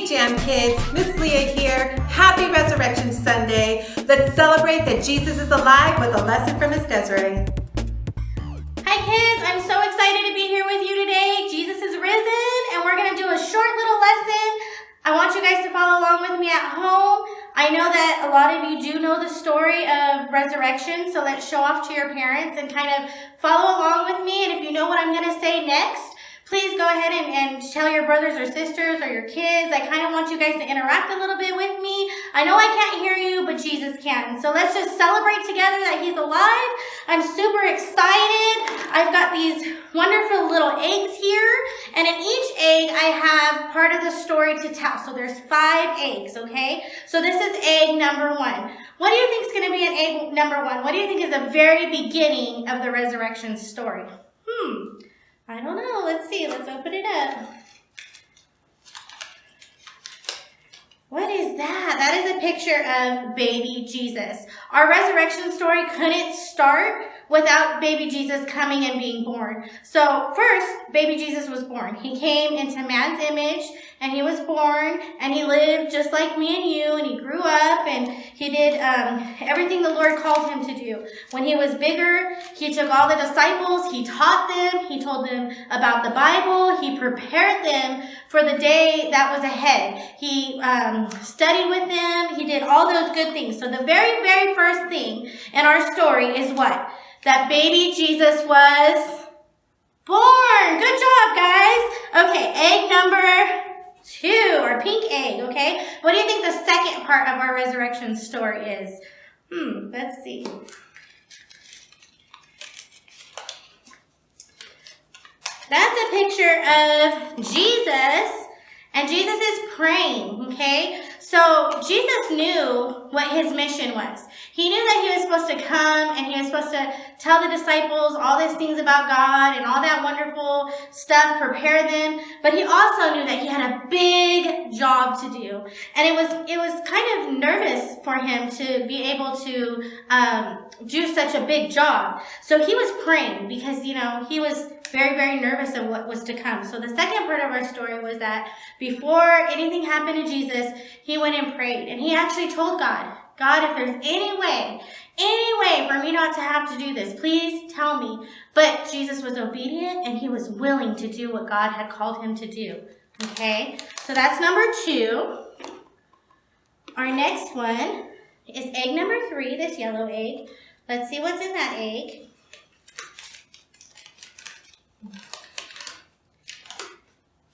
Hey Jam Kids, Miss Leah here. Happy Resurrection Sunday. Let's celebrate that Jesus is alive with a lesson from Miss Desiree. Hi kids, I'm so excited to be here with you today. Jesus is risen and we're going to do a short little lesson. I want you guys to follow along with me at home. I know that a lot of you do know the story of resurrection, so let's show off to your parents and kind of follow along with me. And if you know what I'm going to say next, please go ahead and tell your brothers or sisters or your kids. I kind of want you guys to interact a little bit with me. I know I can't hear you, but Jesus can. So let's just celebrate together that he's alive. I'm super excited. I've got these wonderful little eggs here. And in each egg, I have part of the story to tell. So there's 5 eggs, okay? So this is egg number 1. What do you think is going to be in egg number 1? What do you think is the very beginning of the resurrection story? I don't know. Let's see. Let's open it up. What is that? That is a picture of baby Jesus. Our resurrection story couldn't start without baby Jesus coming and being born. So first, baby Jesus was born. He came into man's image and he was born and he lived just like me and you, and he grew up and he did everything the Lord called him to do. When he was bigger, he took all the disciples, he taught them, he told them about the Bible, he prepared them for the day that was ahead. He studied with them, he did all those good things. So the very, very first thing in our story is what? That baby Jesus was born. Good job, guys. Okay, egg number 2, or pink egg, okay? What do you think the second part of our resurrection story is? Let's see. That's a picture of Jesus, and Jesus is praying, okay? So Jesus knew what his mission was. He knew that he was supposed to come and he was supposed to tell the disciples all these things about God and all that wonderful stuff, prepare them. But he also knew that he had a big job to do. And it was kind of nervous for him to be able to do such a big job. So he was praying because, you know, he was very, very nervous of what was to come. So the second part of our story was that before anything happened to Jesus, he went and prayed. And he actually told God, if there's any way for me not to have to do this, please tell me. But Jesus was obedient and he was willing to do what God had called him to do. Okay, so that's number 2. Our next one is egg number 3, this yellow egg. Let's see what's in that egg.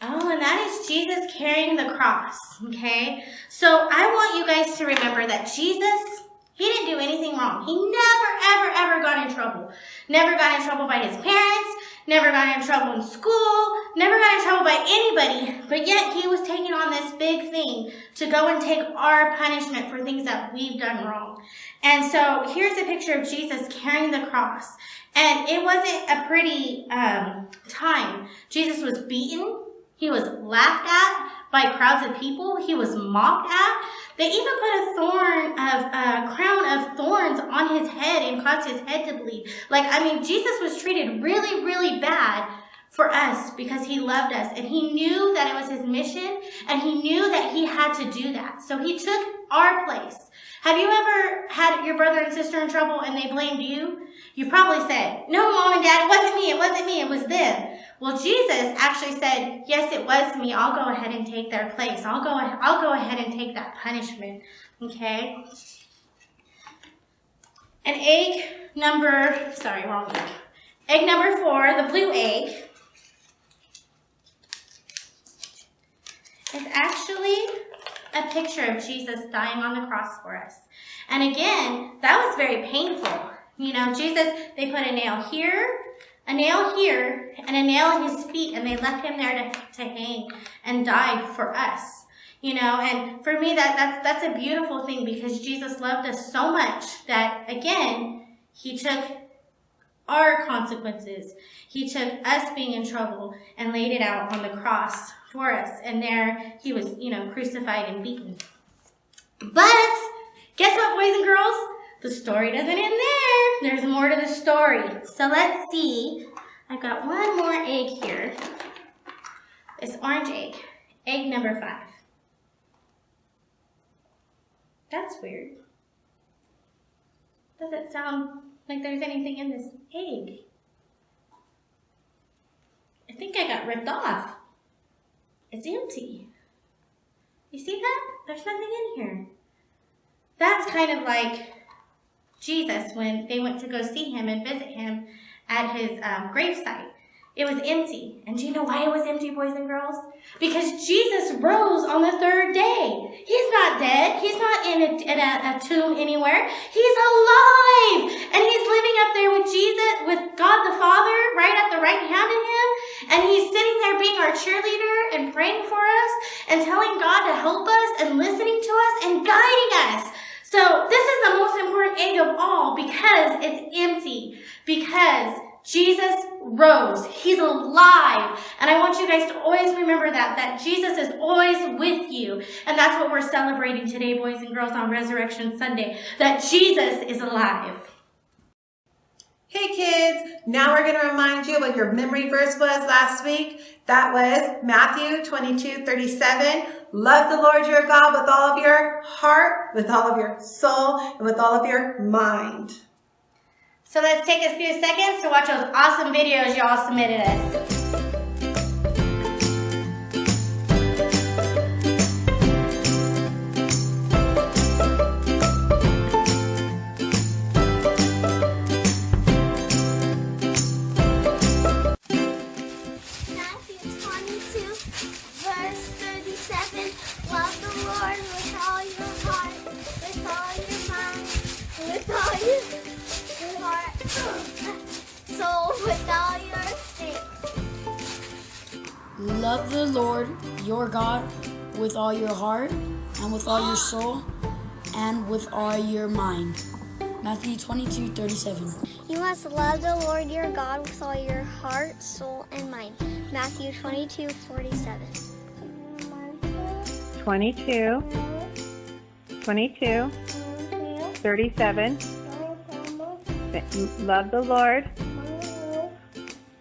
Oh, and that is Jesus carrying the cross, okay? So I want you guys to remember that Jesus, he didn't do anything wrong. He never got in trouble. Never got in trouble by his parents, never got in trouble in school, never got in trouble by anybody, but yet he was taking on this big thing to go and take our punishment for things that we've done wrong. And so here's a picture of Jesus carrying the cross. And it wasn't a pretty time. Jesus was beaten. He was laughed at by crowds of people. He was mocked at. They even put a crown of thorns on his head and caused his head to bleed. Jesus was treated really, really bad for us because he loved us. And he knew that it was his mission, and he knew that he had to do that. So he took our place. Have you ever had your brother and sister in trouble and they blamed you? You probably said, no, Mom and Dad, it wasn't me, it was them. Well, Jesus actually said, yes, it was me. I'll go ahead and take their place. I'll go ahead and take that punishment. Okay? And egg number 4, the blue egg, is actually a picture of Jesus dying on the cross for us. And again, that was very painful. You know, Jesus, they put a nail here, and a nail in his feet, and they left him there to hang and die for us. You know, and for me, that's a beautiful thing, because Jesus loved us so much that, again, he took our consequences. He took us being in trouble and laid it out on the cross for us. And there he was, you know, crucified and beaten. But guess what, boys and girls? The story doesn't end there. There's more to the story. So let's see. I've got one more egg here. This orange egg, egg number 5. That's weird. Doesn't sound like there's anything in this egg. I think I got ripped off. It's empty. You see that? There's nothing in here. That's kind of like Jesus when they went to go see him and visit him at his gravesite. It was empty. And do you know why it was empty, boys and girls? Because Jesus rose on the third day. He's not dead. He's not in a tomb anywhere. He's alive. And he's living up there with Jesus, with God the Father, right at the right hand of him. And he's sitting there being our cheerleader and praying for us and telling God to help us and listening to us and guiding us. So this is the most important egg of all because it's empty. Because Jesus rose. He's alive. And I want you guys to always remember that Jesus is always with you. And that's what we're celebrating today, boys and girls, on Resurrection Sunday, that Jesus is alive. Hey kids, now we're going to remind you what your memory verse was last week. That was Matthew 22:37. Love the Lord your God with all of your heart, with all of your soul, and with all of your mind. So let's take a few seconds to watch those awesome videos y'all submitted us. Matthew 22, verse 37. Love the Lord with all your heart, with all your mind, with all your heart, soul, with all your strength. Love the Lord your God with all your heart and with all your soul and with all your mind. Matthew 22:37. You must love the Lord your God with all your heart, soul, and mind. Matthew 22:47. 22, 37. Love the Lord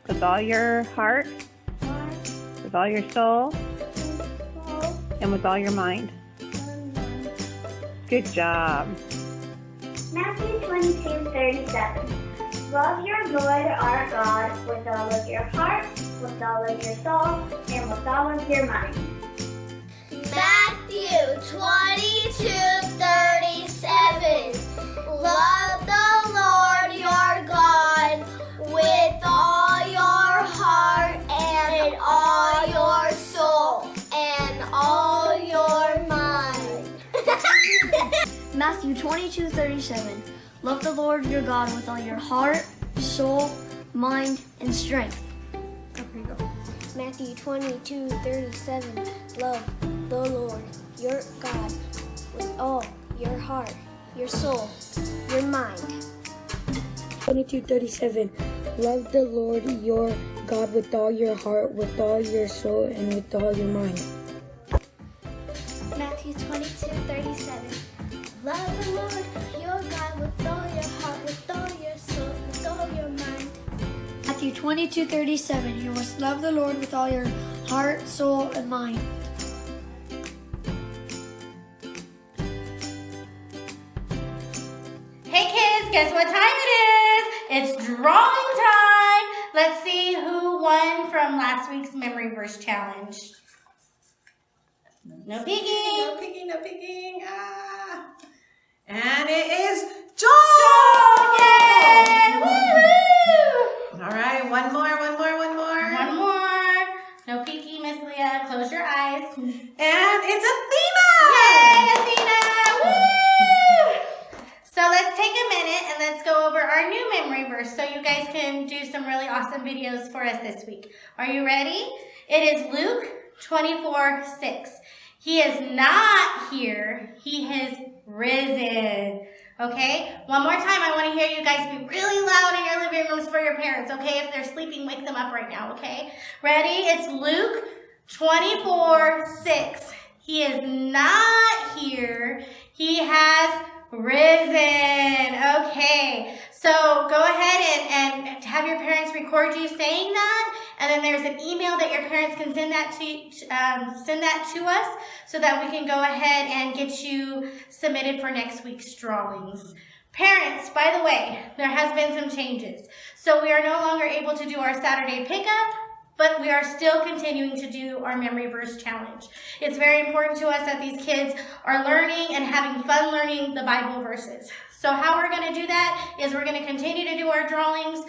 with all your heart, with all your soul, and with all your mind. Good job. Matthew 22:37. Love your Lord our God with all of your heart, with all of your soul, and with all of your mind. Matthew 22:37. Love the Lord your God with all your heart and all your soul and all your mind. Matthew 22:37. Love the Lord your God with all your heart, soul, mind, and strength. Matthew 22:37. Love the Lord your God with all your heart, your soul, your mind. 22:37. Love the Lord your God with all your heart, with all your soul, and with all your mind. Matthew 22:37. Love the Lord your God with all your heart, with all your soul, with all your mind. Matthew 22:37. You must love the Lord with all your heart, soul, and mind. Hey kids, guess what time it is? It's drawing time. Let's see who won from last week's memory verse challenge. No peeking. No peeking, no peeking. Ah. And it is Joel! Yay! Woohoo! All right, one more. One more. No peeking, Miss Leah. Close your eyes. And it's Athena! Yay, Athena! Woo! So let's take a minute and let's go over our new memory verse so you guys can do some really awesome videos for us this week. Are you ready? It is Luke 24:6. He is not here. He is risen. Okay? One more time, I want to hear you guys be really loud in your living rooms for your parents, okay? If they're sleeping, wake them up right now, okay? Ready? It's Luke 24:6. He is not here. He has risen. Okay. So go ahead and have your parents record you saying that and then there's an email that your parents can send that to us so that we can go ahead and get you submitted for next week's drawings. Parents, by the way, there has been some changes. So we are no longer able to do our Saturday pickup, but we are still continuing to do our memory verse challenge. It's very important to us that these kids are learning and having fun learning the Bible verses. So how we're going to do that is we're going to continue to do our drawings,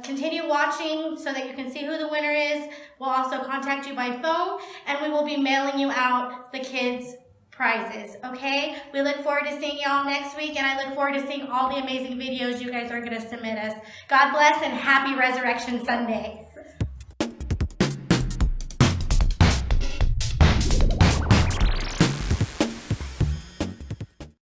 continue watching so that you can see who the winner is. We'll also contact you by phone, and we will be mailing you out the kids' prizes, okay? We look forward to seeing y'all next week, and I look forward to seeing all the amazing videos you guys are going to submit us. God bless and happy Resurrection Sunday.